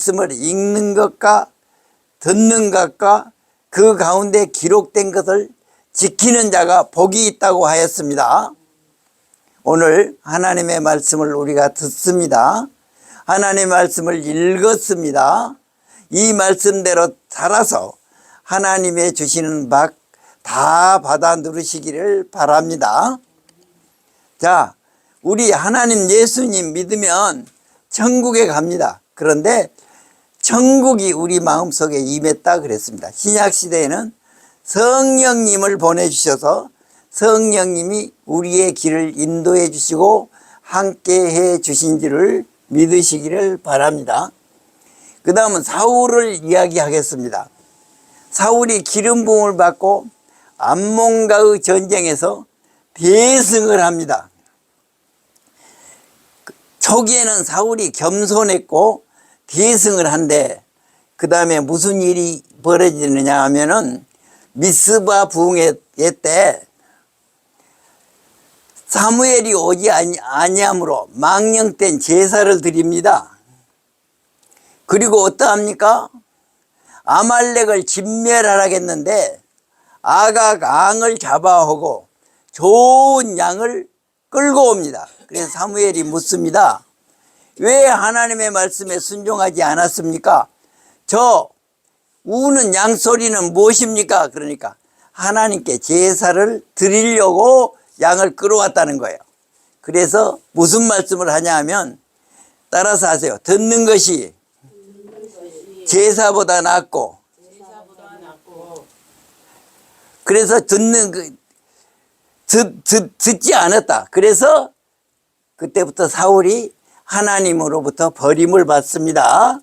말씀을 읽는 것과 듣는 것과 그 가운데 기록된 것을 지키는 자가 복이 있다고 하였습니다. 오늘 하나님의 말씀을 우리가 듣습니다. 하나님의 말씀을 읽었습니다. 이 말씀대로 살아서 하나님의 주시는 막 다 받아 누리시기를 바랍니다. 자, 우리 하나님 예수님 믿으면 천국에 갑니다. 그런데 천국이 우리 마음속에 임했다 그랬습니다. 신약시대에는 성령님을 보내주셔서 성령님이 우리의 길을 인도해 주시고 함께 해 주신 줄을 믿으시기를 바랍니다. 그 다음은 사울을 이야기하겠습니다. 사울이 기름 부음을 받고 암몬과의 전쟁에서 대승을 합니다. 초기에는 사울이 겸손했고 대승을 한데 그 다음에 무슨 일이 벌어지느냐 하면은 미스바 부흥회 때 사무엘이 오지 아니함으로 망령된 제사를 드립니다. 그리고 어떠합니까? 아말렉을 진멸하라겠는데 아각 왕을 잡아오고 좋은 양을 끌고 옵니다. 그래서 사무엘이 묻습니다. 왜 하나님의 말씀에 순종하지 않았습니까? 저 우는 양 소리는 무엇입니까? 그러니까 하나님께 제사를 드리려고 양을 끌어왔다는 거예요. 그래서 무슨 말씀을 하냐 하면 따라서 하세요. 듣는 것이 제사보다 낫고, 그래서 듣지 않았다. 그래서 그때부터 사울이 하나님으로부터 버림을 받습니다.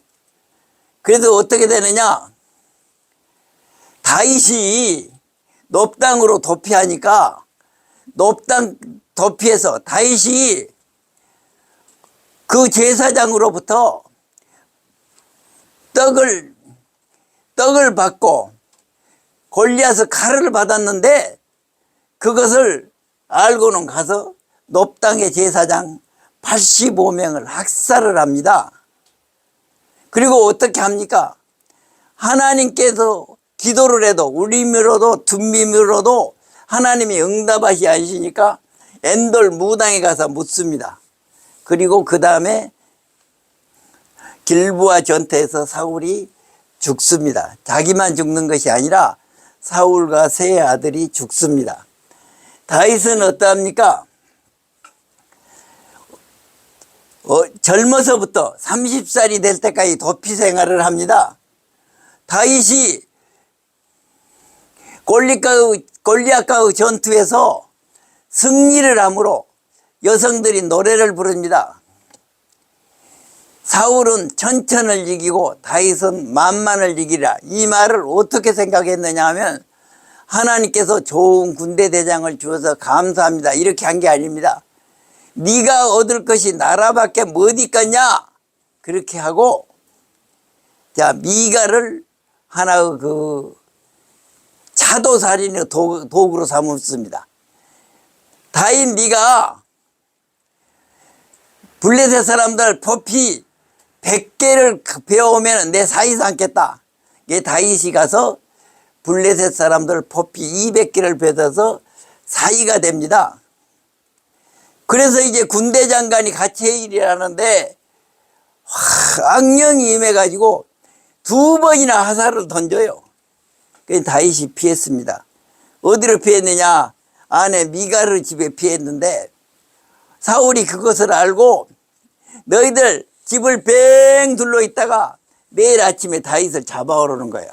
그래서 어떻게 되느냐? 다윗이 높당으로 도피하니까 높당 도피해서 다윗이 그 제사장으로부터 떡을 받고 골리앗의 칼을 받았는데 그것을 알고는 가서 높당의 제사장 85명을 학살을 합니다. 그리고 어떻게 합니까? 하나님께서 기도를 해도 울림으로도 둠밈으로도 하나님이 응답하시 않으시니까 엔돌 무당에 가서 묻습니다. 그리고 그 다음에 길보아 전투에서 사울이 죽습니다. 자기만 죽는 것이 아니라 사울과 세 아들이 죽습니다. 다윗은 어떠합니까? 젊어서부터 30살이 될 때까지 도피 생활을 합니다. 다윗이 골리앗과의 전투에서 승리를 함으로 여성들이 노래를 부릅니다. 사울은 천천을 이기고 다윗은 만만을 이기라. 이 말을 어떻게 생각했느냐 하면 하나님께서 좋은 군대 대장을 주어서 감사합니다. 이렇게 한 게 아닙니다. 네가 얻을 것이 나라밖에 뭐 있겠냐? 그렇게 하고, 자, 미갈을 하나의 그 차도살인의 도구로 삼았습니다. 다윗, 네가 블레셋 사람들 포피 100개를 배워오면 내 사이 삼겠다. 이게 다윗이 가서 블레셋 사람들 포피 200개를 배워서 사이가 됩니다. 그래서 이제 군대 장관이 같이 회의를 하는데 악령이 임해가지고 2번이나 화살을 던져요. 그래서 다윗이 피했습니다. 어디로 피했느냐? 아내 미갈의 집에 피했는데 사울이 그것을 알고 너희들 집을 뱅 둘러 있다가 내일 아침에 다윗을 잡아오라는 거예요.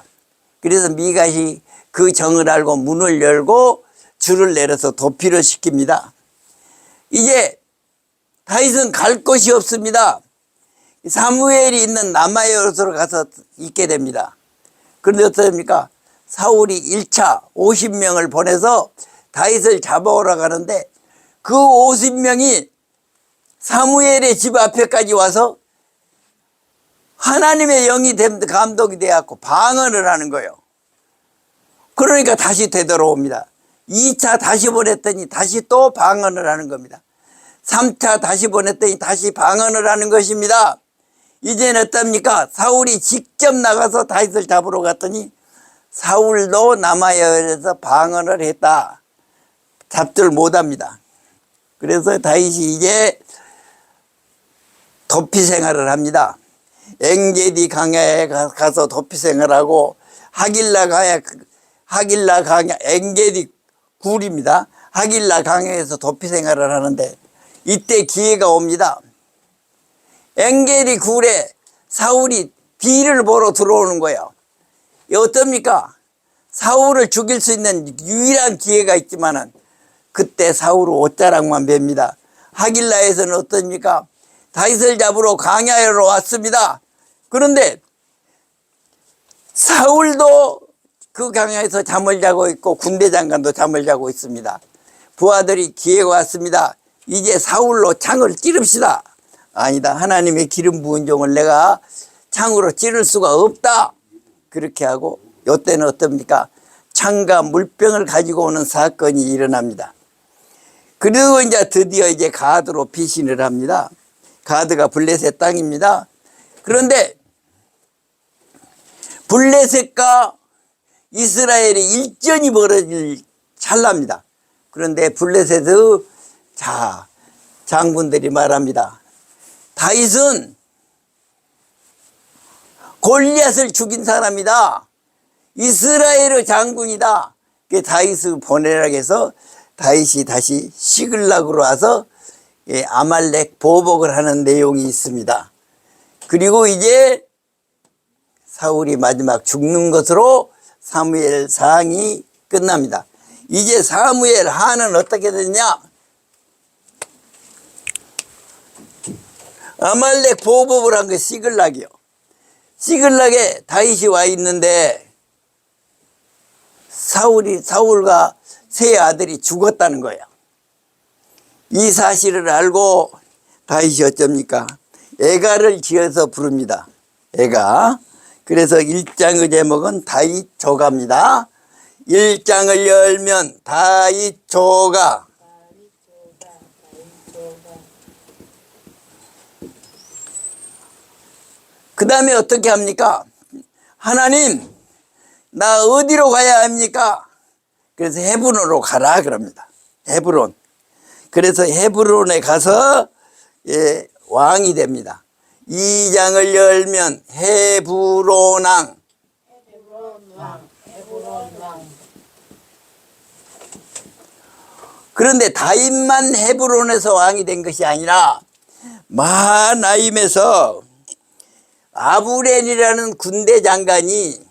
그래서 미갈이 그 정을 알고 문을 열고 줄을 내려서 도피를 시킵니다. 이제 다윗은 갈 곳이 없습니다. 사무엘이 있는 남아요로 가서 있게 됩니다. 그런데 어떻습니까? 사울이 1차 50명을 보내서 다윗을 잡아오라고 하는데 그 50명이 사무엘의 집 앞에까지 와서 하나님의 영이 감독이 되어갖고 방언을 하는 거예요. 그러니까 다시 되돌아옵니다. 2차 다시 보냈더니 다시 또 방언을 하는 겁니다. 3차 다시 보냈더니 다시 방언을 하는 것입니다. 이제는 어떻습니까? 사울이 직접 나가서 다윗을 잡으러 갔더니 사울도 남아야에서 방언을 했다. 잡지를 못합니다. 그래서 다윗이 이제 도피 생활을 합니다. 엥게디 강야에 가서 도피 생활하고 하길라 강야, 엥게디 굴입니다. 하길라 강야에서 도피 생활을 하는데 이때 기회가 옵니다. 엥게디 굴에 사울이 뒤를 보러 들어오는 거예요. 어떻습니까? 사울을 죽일 수 있는 유일한 기회가 있지만은 그때 사울은 옷자락만 맵니다. 하길라에서는 어떻습니까? 다윗을 잡으러 강야로 왔습니다. 그런데 사울도 그 강야에서 잠을 자고 있고 군대 장관도 잠을 자고 있습니다. 부하들이 기회가 왔습니다. 이제 사울로 창을 찌릅시다. 아니다. 하나님의 기름 부은 종을 내가 창으로 찌를 수가 없다. 그렇게 하고 이때는 어떻습니까? 창과 물병을 가지고 오는 사건이 일어납니다. 그리고 이제 드디어 이제 가드로 피신을 합니다. 가드가 블레셋 땅입니다. 그런데 블레셋과 이스라엘의 일전이 벌어질 찰나입니다. 그런데 블레셋의 장군들이 말합니다. 다윗은 골리앗을 죽인 사람이다. 이스라엘의 장군이다. 다윗을 보내라고 해서 다윗이 다시 시글락으로 와서 아말렉 보복을 하는 내용이 있습니다. 그리고 이제 사울이 마지막 죽는 것으로 사무엘 상이 끝납니다. 이제 사무엘 하는 어떻게 됐냐? 아말렉 보복을 한 게 시글락이요. 시글락에 다윗이 와 있는데 사울과 세 아들이 죽었다는 거예요. 이 사실을 알고 다윗이 어쩝니까? 애가를 지어서 부릅니다. 애가. 그래서 1장의 제목은 다윗 조가입니다. 1장을 열면 다윗 조가. 그 다음에 어떻게 합니까? 하나님, 나 어디로 가야 합니까? 그래서 헤브론으로 가라 그럽니다. 헤브론. 그래서 헤브론에 가서 왕이 됩니다. 2장을 열면 헤브론 왕. 그런데 다윗만 헤브론에서 왕이 된 것이 아니라 마하나임에서 아브넬이라는 군대 장관이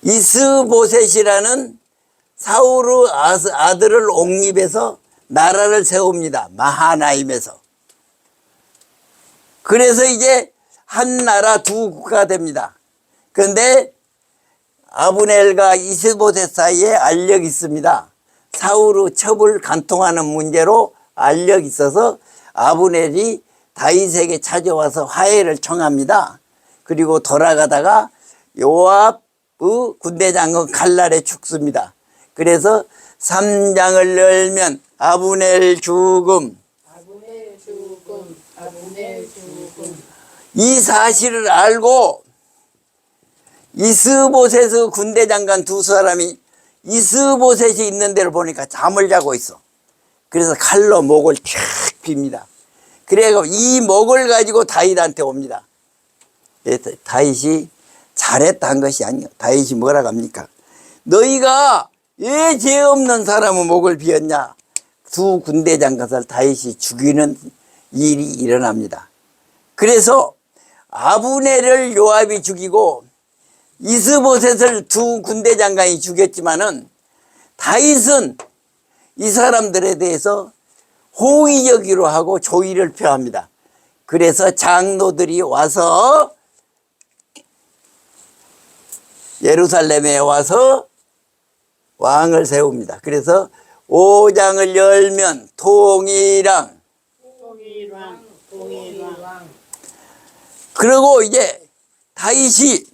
이스보셋이라는 사울의 아들을 옹립해서 나라를 세웁니다. 마하나임에서. 그래서 이제 한 나라 두 국가가 됩니다. 그런데 아브넬과 이스보셋 사이에 알력이 있습니다. 사울의 첩을 간통하는 문제로 알력이 있어서 아브넬이 다윗에게 찾아와서 화해를 청합니다. 그리고 돌아가다가 요압의 군대 장군 갈랄에 죽습니다. 그래서 3장을 열면 아브넬 죽음. 이 사실을 알고 이스보셋의 군대 장관 두 사람이 이스보셋이 있는 데를 보니까 잠을 자고 있어. 그래서 칼로 목을 쫙 빕니다. 그래서 이 목을 가지고 다윗한테 옵니다. 다윗이 잘했다 한 것이 아니에요. 다윗이 뭐라고 합니까? 너희가 왜 죄 없는 사람의 목을 비었냐? 두 군대 장관을 다윗이 죽이는 일이 일어납니다. 그래서 아브넬을 요압이 죽이고 이스보셋을 두 군대 장관이 죽였지만은 다윗은 이 사람들에 대해서 호의적으로 하고 조의를 표합니다. 그래서 장로들이 와서 예루살렘에 와서 왕을 세웁니다. 그래서 5장을 열면 통일왕. 그리고 이제 다윗이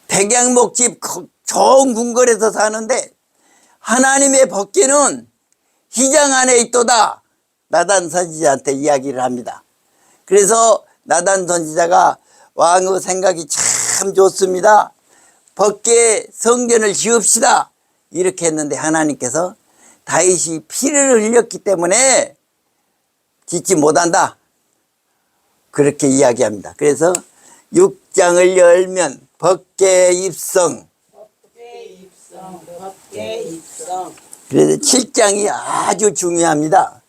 백양목집 좋은 궁궐에서 사는데 하나님의 법궤는 휘장 안에 있도다. 나단 선지자한테 이야기를 합니다. 그래서 나단 선지자가 왕의 생각이 참 좋습니다. 밖에 성전을 지읍시다. 이렇게 했는데 하나님께서 다윗이 피를 흘렸기 때문에 짓지 못한다. 그렇게 이야기합니다. 그래서 6장을 열면 법궤 입성. 그래서 7장이 아주 중요합니다.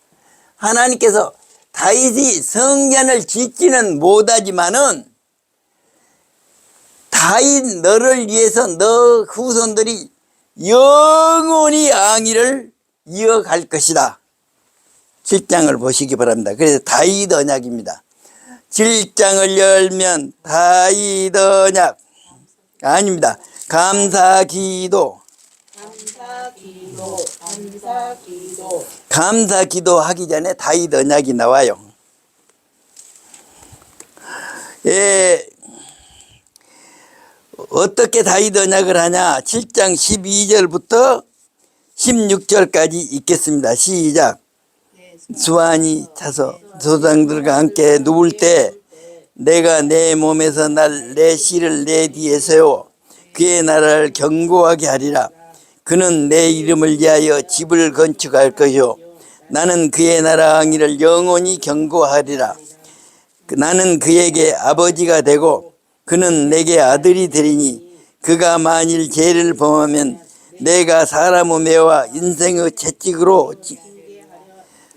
하나님께서 다윗이 성전을 짓지는 못하지만은 다윗 너를 위해서 너 후손들이 영원히 왕위를 이어갈 것이다. 7장을 보시기 바랍니다. 그래서 다윗 언약입니다. 7장을 열면 다윗 언약 아닙니다. 감사기도. 감사기도 하기 전에 다윗 언약이 나와요. 예, 어떻게 다윗 언약을 하냐? 7장 12절부터 16절까지 읽겠습니다. 시작. 수완이 차서 조상들과 함께 누울 때 내가 내 몸에서 내 씨를 내 뒤에 세워 그의 나라를 견고하게 하리라. 그는 내 이름을 위하여 집을 건축할 것이요 나는 그의 나라 왕위를 영원히 견고하리라. 나는 그에게 아버지가 되고 그는 내게 아들이 되리니 그가 만일 죄를 범하면 내가 사람의 매와 인생의 채찍으로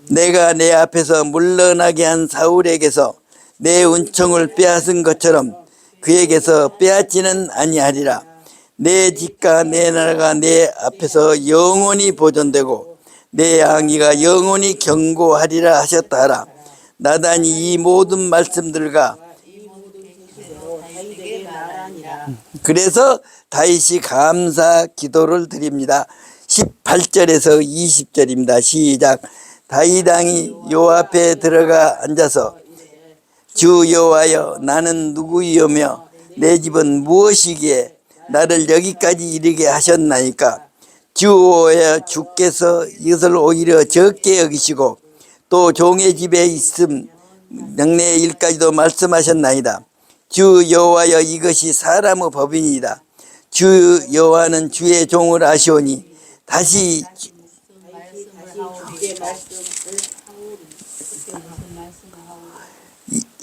내가 내 앞에서 물러나게 한 사울에게서 내 은총을 빼앗은 것처럼 그에게서 빼앗지는 아니하리라. 내 집과 내 나라가 내 앞에서 영원히 보존되고 내 왕위가 영원히 견고하리라 하셨다 하라. 나단이 이 모든 말씀들과 그래서 다윗이 감사 기도를 드립니다. 18절에서 20절입니다. 시작. 다윗 왕이 요 앞에 들어가 앉아서 주 여호와여 나는 누구이오며 내 집은 무엇이기에 나를 여기까지 이르게 하셨나이까. 주 여호와여 주께서 이것을 오히려 적게 여기시고 또 종의 집에 있음 명례의 일까지도 말씀하셨나이다. 주 여호와여 이것이 사람의 법이니이다. 주 여호와는 주의 종을 아시오니 다시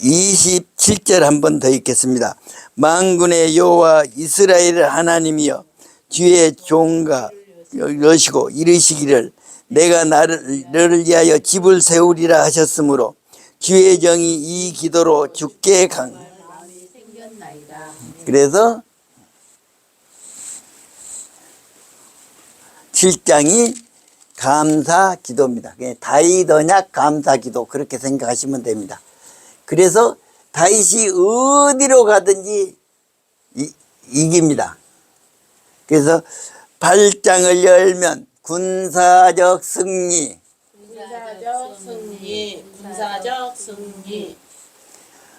27절 한 번 더 읽겠습니다. 만군의 여호와 이스라엘 하나님이여 주의 종과 여시고 이르시기를 내가 너를 위하여 집을 세우리라 하셨으므로 주의 정이 이 기도로 주께 그래서 7장이 감사 기도입니다. 다윗 언약 감사 기도 그렇게 생각하시면 됩니다. 그래서 다윗이 어디로 가든지 이깁니다. 그래서 8장을 열면 군사적 승리.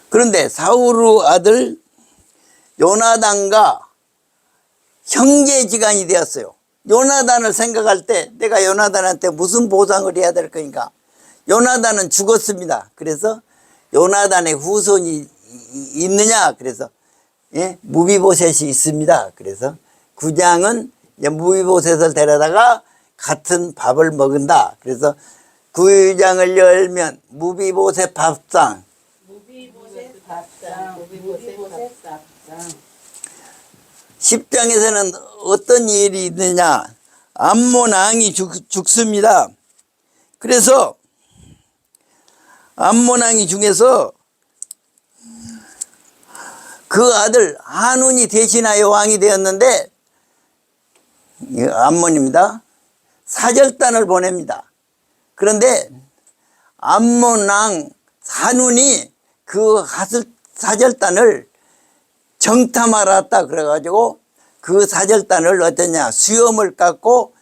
그런데 사울의 아들 요나단과 형제지간이 되었어요. 요나단을 생각할 때 내가 요나단한테 무슨 보상을 해야 될 거니까. 요나단은 죽었습니다. 그래서 요나단의 후손이 있느냐? 그래서 무비보셋이 있습니다. 그래서 9장은 무비보셋을 데려다가 같은 밥을 먹은다. 그래서 9장을 열면 무비보셋 밥상. 10장에서는 어떤 일이 있느냐? 암몬 왕이 죽습니다. 그래서 암몬 왕이 중에서 그 아들 한운이 대신하여 왕이 되었는데 암몬입니다. 사절단을 보냅니다. 그런데 암몬 왕 한운이 그 사절단을 정탐하러 왔다 그래가지고 그 사절단을 어떠냐 수염을 깎고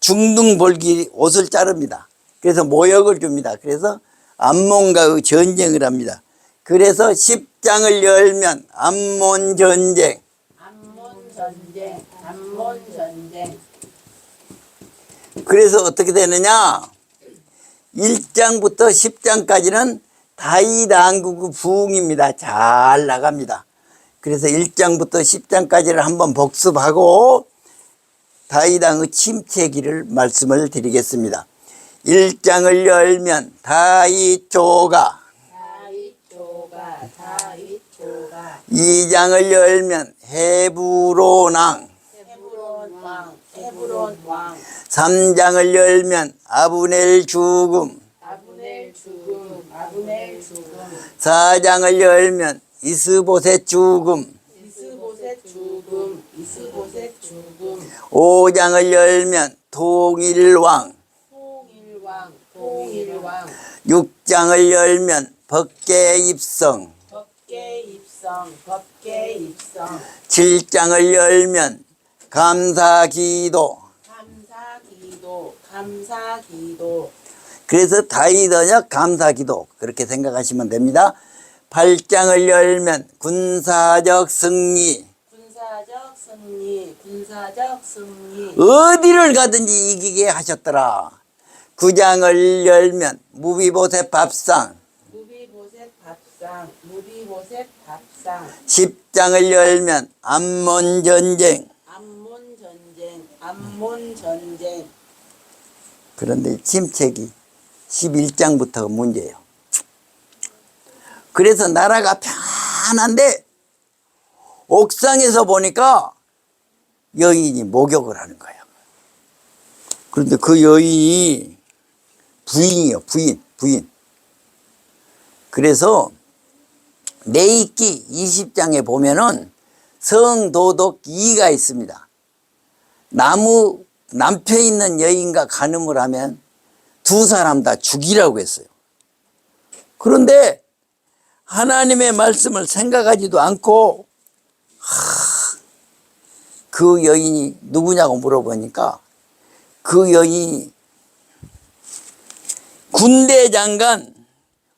중등볼기 옷을 자릅니다. 그래서 모욕을 줍니다. 그래서 암몬과의 전쟁을 합니다. 그래서 10장을 열면 암몬 전쟁. 그래서 어떻게 되느냐? 1장부터 10장까지는 다이당국 부흥입니다. 잘 나갑니다. 그래서 1장부터 10장까지를 한번 복습하고 다이당의 침체기를 말씀을 드리겠습니다. 1장을 열면 다이초가, 2장을 열면 헤브론왕, 3장을 열면 아브넬 죽음, 4장을 열면 이스보셋 죽음, 5장을 열면 통일왕, 6장을 열면 법계 입성, 7장을 열면 감사기도. 그래서 다이더녁 감사기도 그렇게 생각하시면 됩니다. 8장을 열면 군사적 승리. 어디를 가든지 이기게 하셨더라. 9장을 열면 무비보셋 밥상. 10장을 열면 암몬 전쟁. 그런데 침체기 11장부터가 문제예요. 그래서 나라가 편한데 옥상에서 보니까 여인이 목욕을 하는 거예요. 그런데 그 여인이 부인이요, 부인. 그래서 레위기 20장에 보면은 성도덕 2가 있습니다. 남편 있는 여인과 간음을 하면 두 사람 다 죽이라고 했어요. 그런데 하나님의 말씀을 생각하지도 않고 그 여인이 누구냐고 물어보니까 그 여인이 군대 장관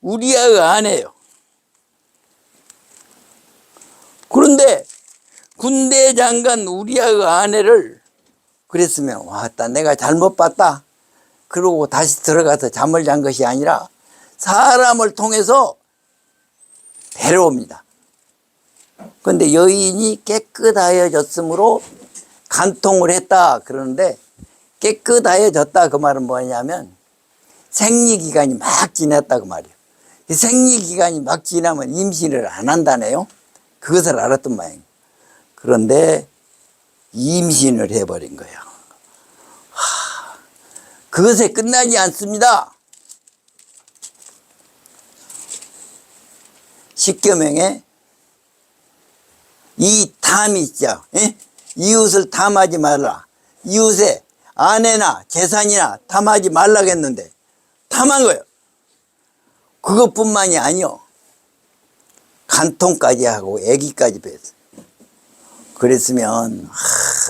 우리아의 아내예요. 그런데 군대 장관 우리아의 아내를 그랬으면 왔다 내가 잘못 봤다 그러고 다시 들어가서 잠을 잔 것이 아니라 사람을 통해서 배려옵니다. 그런데 여인이 깨끗하여졌으므로 간통을 했다 그러는데 깨끗하여졌다 그 말은 뭐냐면 생리기간이 막 지났다 그 말이에요. 생리기간이 막 지나면 임신을 안 한다네요. 그것을 알았던 모양이에요. 그런데 임신을 해버린 거예요. 그것에 끝나지 않습니다. 십계명에 이 탐이 있죠. 이웃을 탐하지 말라. 이웃의 아내나 재산이나 탐하지 말라고 했는데 탐한 거예요. 그것뿐만이 아니요. 간통까지 하고 애기까지 뺐어요. 그랬으면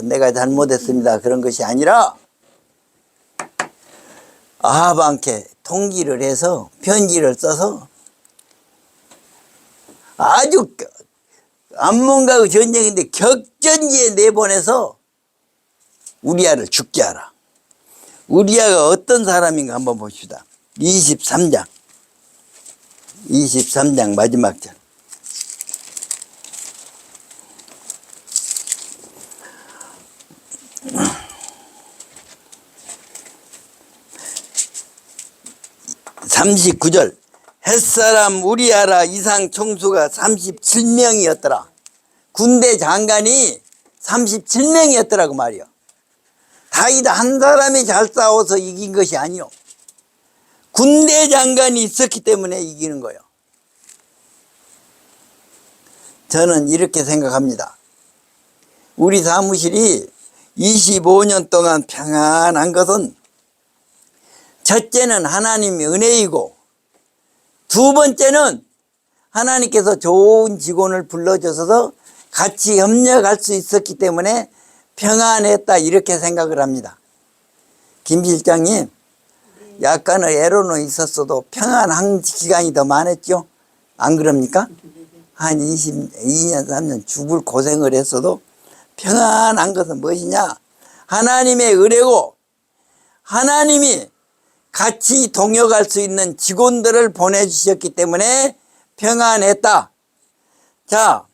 내가 잘못했습니다 그런 것이 아니라 아합한테 통지를 해서 편지를 써서 아주 암몬과의 전쟁인데 격전지에 내보내서 우리아를 죽게 하라. 우리아가 어떤 사람인가 한번 봅시다. 23장 마지막 절. (39절) 햇사람 우리아라 이상 총수가 37명이었더라. 군대 장관이 37명이었더라고 말이요. 다윗 한 사람이 잘 싸워서 이긴 것이 아니요. 군대 장관이 있었기 때문에 이기는 거예요. 저는 이렇게 생각합니다. 우리 사무실이 25년 동안 평안한 것은 첫째는 하나님의 은혜이고 두 번째는 하나님께서 좋은 직원을 불러주셔서 같이 협력할 수 있었기 때문에 평안했다 이렇게 생각을 합니다. 김 실장님 약간의 애로는 있었어도 평안한 기간이 더 많았죠? 안 그럽니까? 한 22년 3년 죽을 고생을 했어도 평안한 것은 무엇이냐? 하나님의 은혜고 하나님이 같이 동역할 수 있는 직원들을 보내주셨기 때문에 평안했다. 자,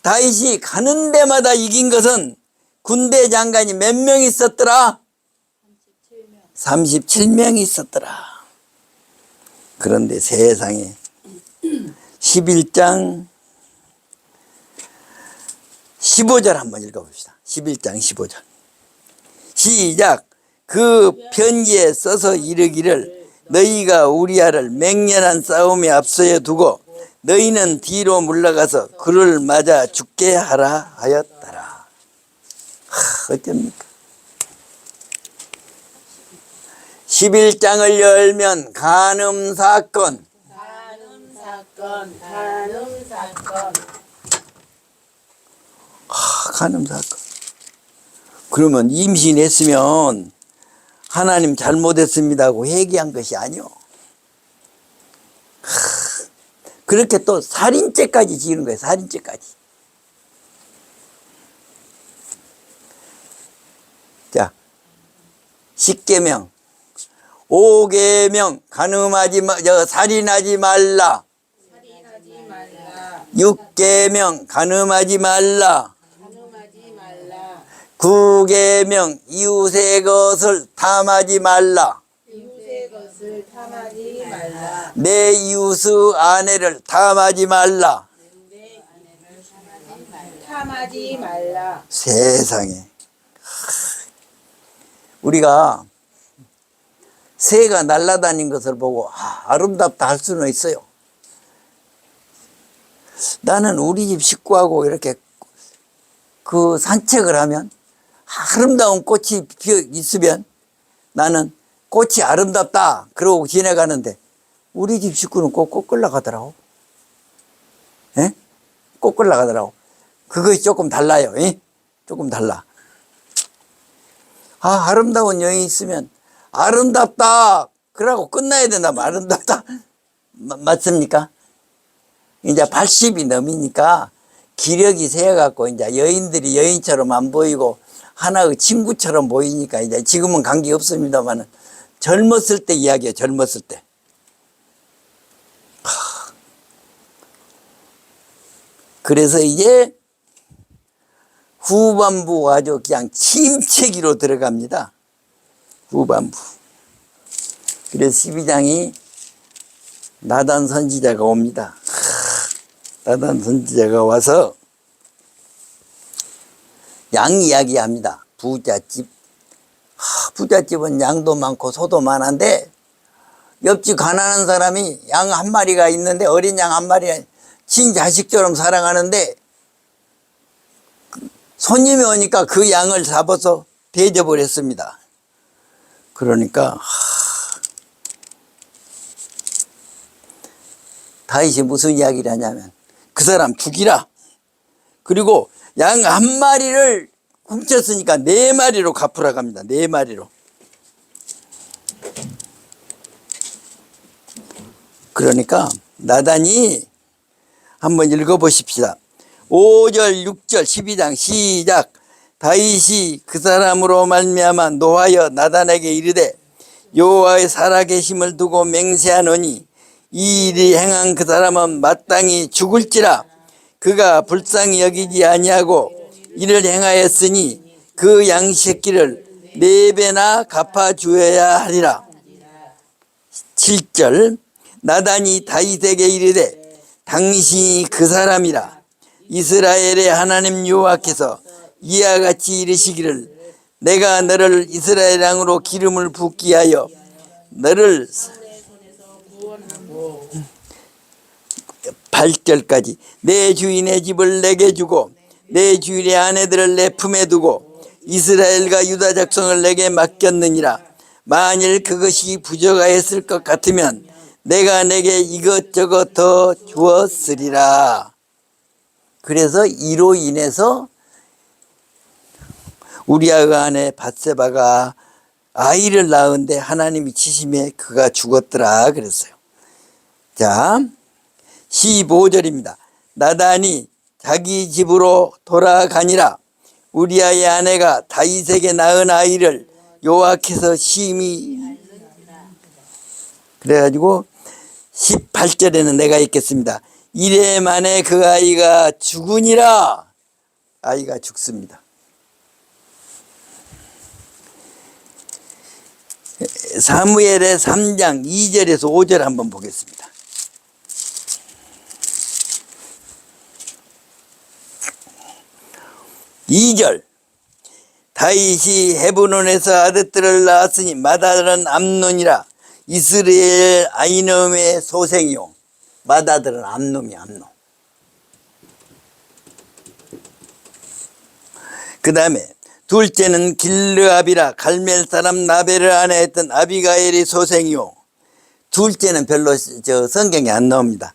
다윗이 가는 데마다 이긴 것은 군대 장관이 몇 명 있었더라? 37명 있었더라. 그런데 세상에 11장 15절 한번 읽어봅시다. 11장 15절 시작. 그 편지에 써서 이르기를 너희가 우리아를 맹렬한 싸움에 앞서여 두고 너희는 뒤로 물러가서 그를 맞아 죽게 하라 하였더라. 어쩝니까? 11장을 열면 간음사건, 간음사건. 그러면 임신했으면 하나님 잘못했습니다 하고 회개한 것이 아니오. 그렇게 또 살인죄까지 지는 거예요. 살인죄까지. 자, 10계명 5계명 살인하지 말라. 6계명 간음하지 말라. 9계명 이웃의 것을 탐하지 말라. 내 이웃의 아내를 탐하지 말라. 세상에, 우리가 새가 날아다닌 것을 보고 아름답다 할 수는 있어요. 나는 우리 집 식구하고 이렇게 그 산책을 하면 아름다운 꽃이 피어 있으면 나는 꽃이 아름답다 그러고 지나가는데 우리 집 식구는 꼭 끌려가더라고. 예? 꼭 끌려가더라고. 그것이 조금 달라요. 예? 조금 달라. 아름다운 여인이 있으면 아름답다 그러고 끝나야 된다. 아름답다. 맞습니까? 이제 80이 넘으니까 기력이 세어갖고 이제 여인들이 여인처럼 안 보이고 하나의 친구처럼 보이니까 이제 지금은 관계 없습니다만 젊었을 때 이야기예요. 젊었을 때. 그래서 이제 후반부 아주 그냥 침체기로 들어갑니다. 후반부. 그래서 12장이 나단 선지자가 옵니다. 나단 선지자가 와서 양 이야기합니다. 부잣집. 부잣집은 양도 많고 소도 많은데 옆집 가난한 사람이 양 한 마리가 있는데 어린 양 한 마리가 친자식처럼 사랑하는데 손님이 오니까 그 양을 잡아서 대접을 했습니다. 그러니까 다윗이 무슨 이야기를 하냐면 그 사람 죽이라. 그리고 양 한 마리를 훔쳤으니까 4마리로 갚으라 갑니다. 4마리로. 그러니까 나단이 한번 읽어보십시다. 5절 6절 12장 시작. 다윗이 그 사람으로 말미암아 노하여 나단에게 이르되 여호와의 살아계심을 두고 맹세하노니 이 일이 행한 그 사람은 마땅히 죽을지라. 그가 불쌍히 여기지 아니하고 이를 행하였으니 그 양새끼를 4배나 갚아주어야 하리라. 7절 나단이 다윗에게 이르되 당신이 그 사람이라. 이스라엘의 하나님 여호와께서 이와 같이 이르시기를 내가 너를 이스라엘 왕으로 기름을 붓게 하여 너를 8절까지 내 주인의 집을 내게 주고 내 주인의 아내들을 내 품에 두고 이스라엘과 유다 작성을 내게 맡겼느니라. 만일 그것이 부족하였을 것 같으면 내가 내게 이것저것 더 주었으리라. 그래서 이로 인해서 우리아의 아내 밧세바가 아이를 낳은데 하나님이 치심에 그가 죽었더라 그랬어요. 자, 15절입니다. 나단이 자기 집으로 돌아가니라. 우리아의 아내가 다윗에게 낳은 아이를 요악해서 심히. 그래가지고 18절에는 내가 읽겠습니다. 이래 만에 그 아이가 죽으니라. 아이가 죽습니다. 사무엘의 3장 2절에서 5절 한번 보겠습니다. (2절) 다윗이 헤브론에서 아들들을 낳았으니 맏아들은 암논이라. 이스라엘 아히노함의 소생이요. 맏아들은 암논이 암논. 그 다음에 둘째는 길르압이라. 갈멜 사람 나벨을 아내했던 아비가일이 소생이요. 둘째는 별로 성경에 안 나옵니다.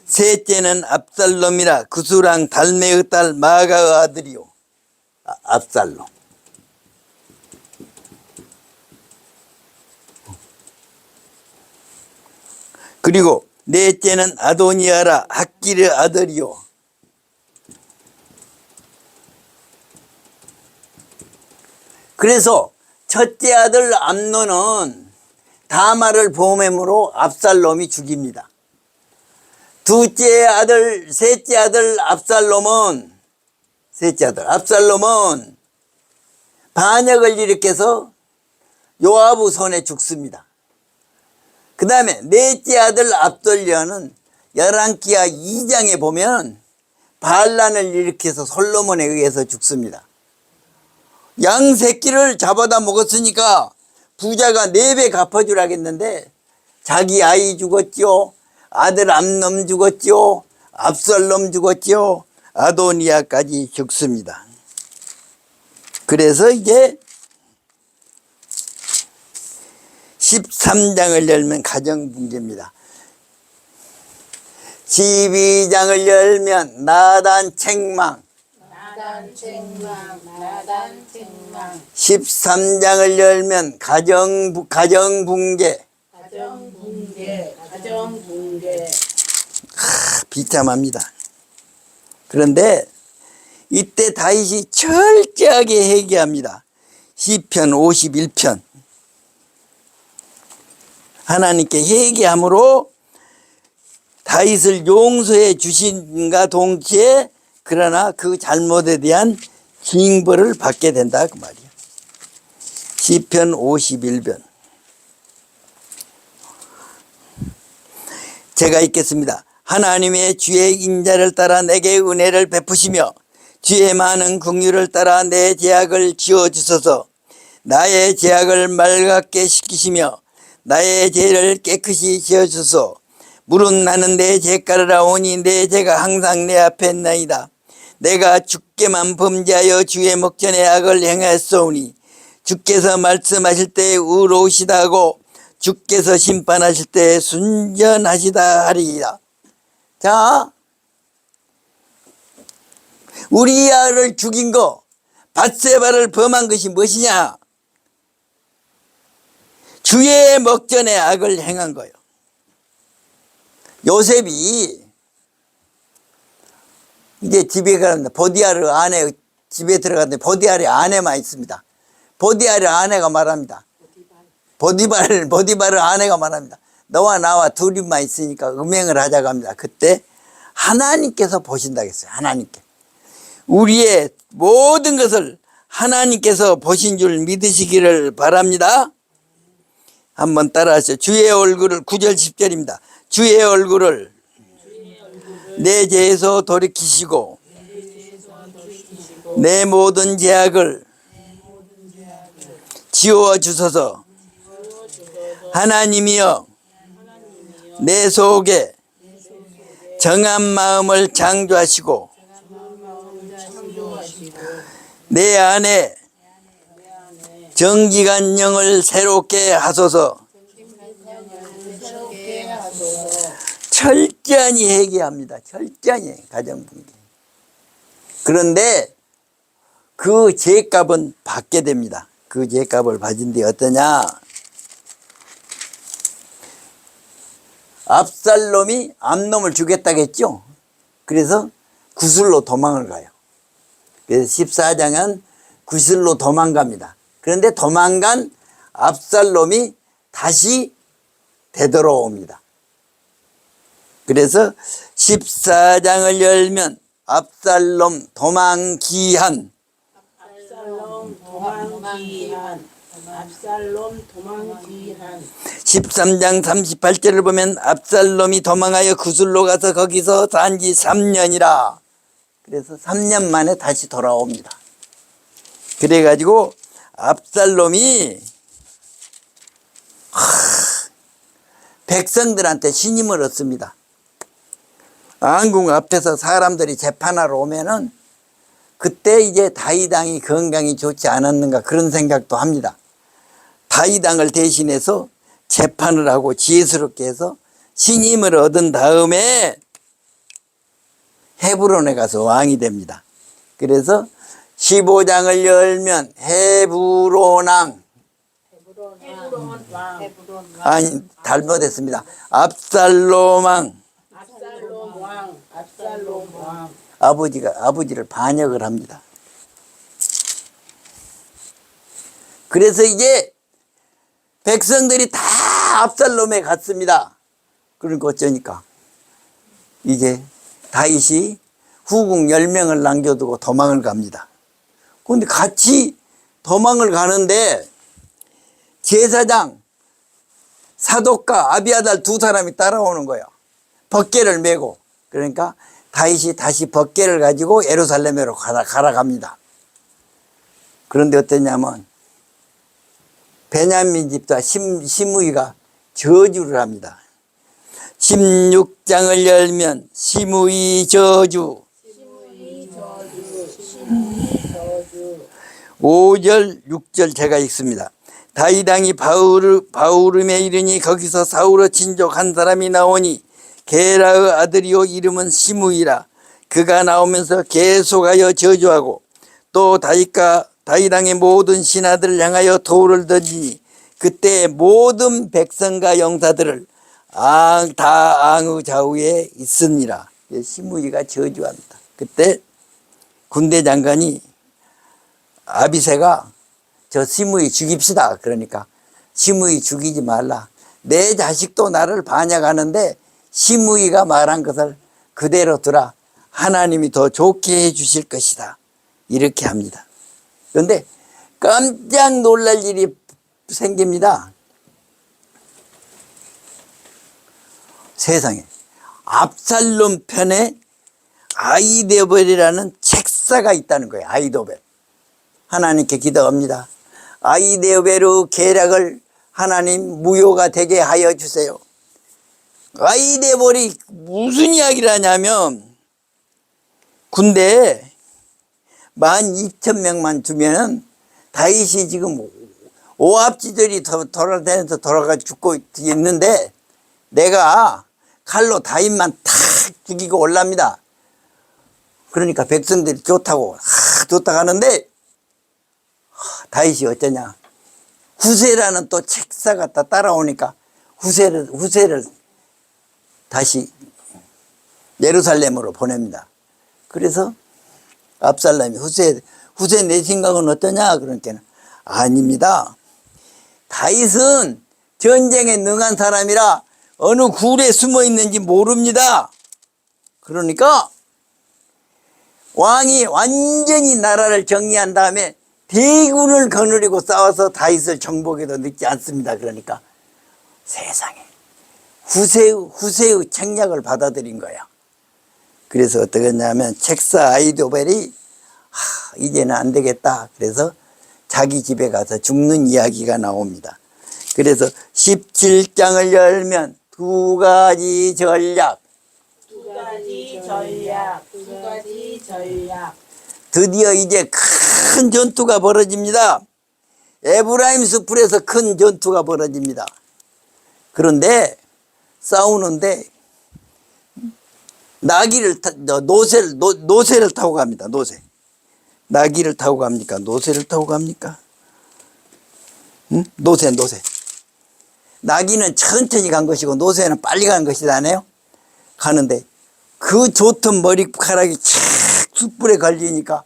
셋째는 압살롬이라. 구스랑 달메의 딸 마가의 아들이요. 압살롬. 그리고 넷째는 아도니아라. 학길의 아들이요. 그래서 첫째 아들 암논은 다말을 보냄으로 압살롬이 죽입니다. 셋째 아들 압살롬은 반역을 일으켜서 요아부 손에 죽습니다. 그 다음에 넷째 아들 압돌리아는 열왕기하 2장에 보면 반란을 일으켜서 솔로몬에 의해서 죽습니다. 양 새끼를 잡아다 먹었으니까 부자가 4배 갚아주라겠는데 자기 아이 죽었죠. 아들 암놈 죽었죠. 압살롬 죽었죠. 아도니아까지 죽습니다. 그래서 이제 13장을 열면 가정붕괴입니다. 12장을 열면 나단 책망. 13장을 열면 가정붕괴. 비참합니다. 그런데 이때 다윗이 철저하게 회개합니다. 시편 51편. 하나님께 회개함으로 다윗을 용서해 주신과 동시에 그러나 그 잘못에 대한 징벌을 받게 된다 그 말이에요. 시편 51편. 제가 읽겠습니다. 하나님의 주의 인자를 따라 내게 은혜를 베푸시며 주의 많은 긍휼을 따라 내 죄악을 지워주소서. 나의 죄악을 맑게 씻기시며 나의 죄를 깨끗이 지어주소서. 물은 나는 내 죄가를 오니 내 죄가 항상 내 앞에 있나이다. 내가 주께만 범죄하여 주의 목전에 악을 행하였사오니 주께서 말씀하실 때 의로우시다 하고 주께서 심판하실 때 순전하시다 하리이다. 자, 우리아를 죽인 거, 밧세바를 범한 것이 무엇이냐? 주의 목전에 악을 행한 거예요. 요셉이 이제 집에 가는데 보디아르 아내 집에 들어갔는데 보디아르 아내만 있습니다. 보디아르 아내가 말합니다. 보디바르 아내가 말합니다. 너와 나와 둘이만 있으니까 음행을 하자고 합니다. 그때 하나님께서 보신다고 했어요. 하나님께. 우리의 모든 것을 하나님께서 보신 줄 믿으시기를 바랍니다. 한번 따라하세요. 주의 얼굴을 9절 10절입니다. 주의 얼굴을 내 죄에서 돌이키시고 내 모든 죄악을 지워주소서. 하나님이여 내 속에 정한 마음을 창조하시고 내 안에 정직한 영을 새롭게 하소서. 철저히 회개합니다. 철저히 가정붕괴. 그런데 그 죄값은 받게 됩니다. 그 죄값을 받은 뒤 어떠냐? 압살롬이 암놈을 죽였다고 했죠. 그래서 구슬로 도망을 가요. 그래서 14장은 구슬로 도망갑니다. 그런데 도망간 압살롬이 다시 되돌아옵니다. 그래서 14장을 열면 압살롬 도망기한, 압살롬 도망기한, 압살롬 도망기한. 13장 38절을 보면 압살롬이 도망하여 구슬로 가서 거기서 산 지 3년이라. 그래서 3년 만에 다시 돌아옵니다. 그래가지고 압살롬이 백성들한테 신임을 얻습니다. 왕궁 앞에서 사람들이 재판하러 오면은 그때 이제 다윗 왕이 건강이 좋지 않았는가 그런 생각도 합니다. 다윗 왕을 대신해서 재판을 하고 지혜스럽게 해서 신임을 얻은 다음에 헤브론에 가서 왕이 됩니다. 그래서 15장을 열면 헤브론 왕, 아니 잘못했습니다. 압살롬 왕, 압살롬 왕. 아버지를 반역을 합니다. 그래서 이제 백성들이 다 압살롬에 갔습니다. 그러니까 어쩌니까 이제 다윗이 후궁 10명을 남겨두고 도망을 갑니다. 그런데 같이 도망을 가는데 제사장 사독과 아비아달 두 사람이 따라오는 거예요. 벗개를 메고. 그러니까 다윗이 다시 벗개를 가지고 예루살렘으로 가라 갑니다. 그런데 어땠냐면 베냐민 집사 시므이가 저주를 합니다. 16장을 열면 시므이 저주, 5절 6절 제가 읽습니다. 다윗 왕이 바후름에 이르니 거기서 사울의 친족 한 사람이 나오니 게라의 아들이요 이름은 시므이라. 그가 나오면서 계속하여 저주하고 또 다윗 왕의 모든 신하들을 향하여 돌을 던지니 그때 모든 백성과 영사들을 다 앙의 좌우에 있으니라. 시므이가 저주합니다. 그때 군대 장관이 아비새가 저 시므이 죽입시다. 그러니까 시므이 죽이지 말라. 내 자식도 나를 반역하는데 시므이가 말한 것을 그대로 두라. 하나님이 더 좋게 해 주실 것이다. 이렇게 합니다. 그런데 깜짝 놀랄 일이 생깁니다. 세상에 압살롬 편에 아히도벨이라는 책사가 있다는 거예요. 아히도벨. 하나님께 기도합니다. 아히도벨의 계략을 하나님 무효가 되게 하여 주세요. 아히도벨이 무슨 이야기를 하냐면 군대에 12,000명만 두면은 다윗이 지금 오합지졸이 돌아다니면서 돌아가 죽고 있는데 내가 칼로 다윗만 탁 죽이고 올랍니다. 그러니까 백성들이 좋다고 좋다 하는데 다윗이 어쩌냐, 후세라는 또 책사가 따라오니까 후세를 다시 예루살렘으로 보냅니다. 그래서 압살롬이 후세 내 생각은 어떠냐 그러니까 아닙니다. 다윗은 전쟁에 능한 사람이라 어느 굴에 숨어 있는지 모릅니다. 그러니까 왕이 완전히 나라를 정리한 다음에 대군을 거느리고 싸워서 다윗을 정복해도 늦지 않습니다. 그러니까 세상에 후세의 책략을 받아들인 거야. 그래서 어떻게 했냐면 책사 아히도벨이 이제는 안 되겠다. 그래서 자기 집에 가서 죽는 이야기가 나옵니다. 그래서 17장을 열면 두 가지 전략. 드디어 이제 큰 전투가 벌어집니다. 에브라임 숲풀에서 큰 전투가 벌어집니다. 그런데 싸우는데 노새를 타고 갑니다. 나귀를 타고 갑니까? 노새를 타고 갑니까? 응? 노새. 나귀는 천천히 간 것이고 노새는 빨리 간 것이잖아요. 가는데 그 좋던 머리카락이 착 숯불에 걸리니까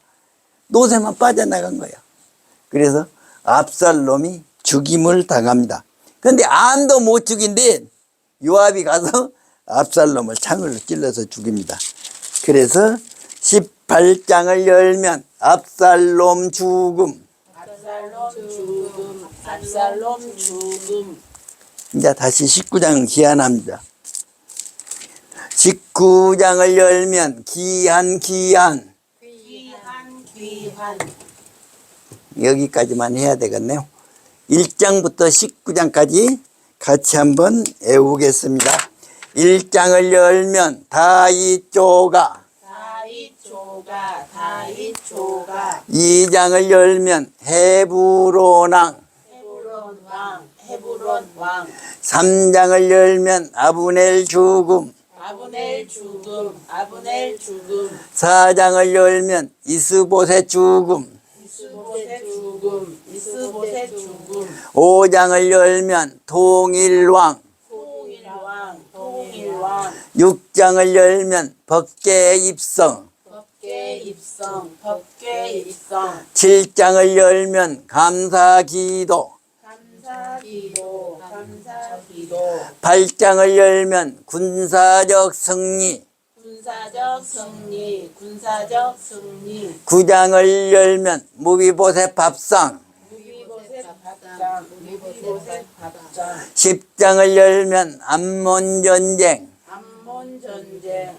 노새만 빠져나간 거예요. 그래서 압살롬이 죽임을 당합니다. 근데 암도 못 죽인데 요압이 가서 압살롬을 창으로 찔러서 죽입니다. 그래서 18장을 열면 압살롬 죽음. 압살롬 죽음. 압살롬 죽음. 이제 다시 19장 기한합니다. 19장을 열면 기한. 귀한. 여기까지만 해야 되겠네요. 1장부터 19장까지 같이 한번 외우겠습니다. 1장을 열면 다윗조가. 다윗조가. 2장을 열면 헤브론 왕. 헤브론 왕. 3장을 열면 아브넬 죽음. 아브넬 죽음. 4장을 열면 이스보셋 죽음. 이스보셋 죽음. 5장을 열면 통일왕. 통일왕. 6장을 열면 법계 입성. 법계 입성. 7장을 열면 감사기도. 감사기도. 8장을 열면 군사적 승리. 군사적 승리. 9장을 열면 무비보셋 밥상. 무비보셋 밥상. 10장을 열면 암몬 전쟁. 암몬 전쟁.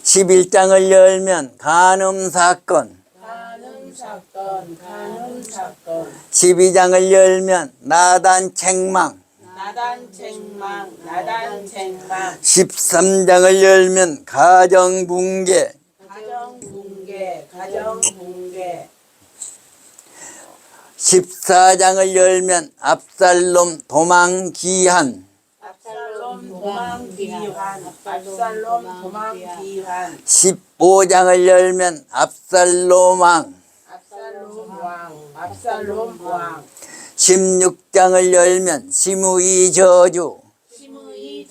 11장을 열면 간음 사건. 간음 사건. 12장을 열면 나단 책망. 나단 책망. 13장을 열면 가정 붕괴. 가정 붕괴. 14장을 열면 압살롬 도망 귀한. 압살롬 도망 귀환. 15장을 열면 압살롬 왕. 압살롬 왕. 16장을 열면 시므이 저주. 시므이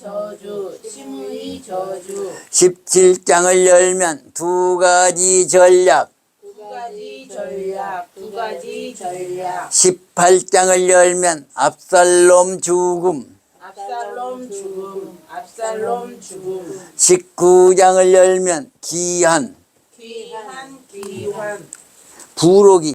저주. 17장을 열면 두 가지 전략. 두 가지 전략. 18장을 열면 압살롬 죽음. 압살롬 죽음. 19장을 열면 귀한. 귀환. 부록이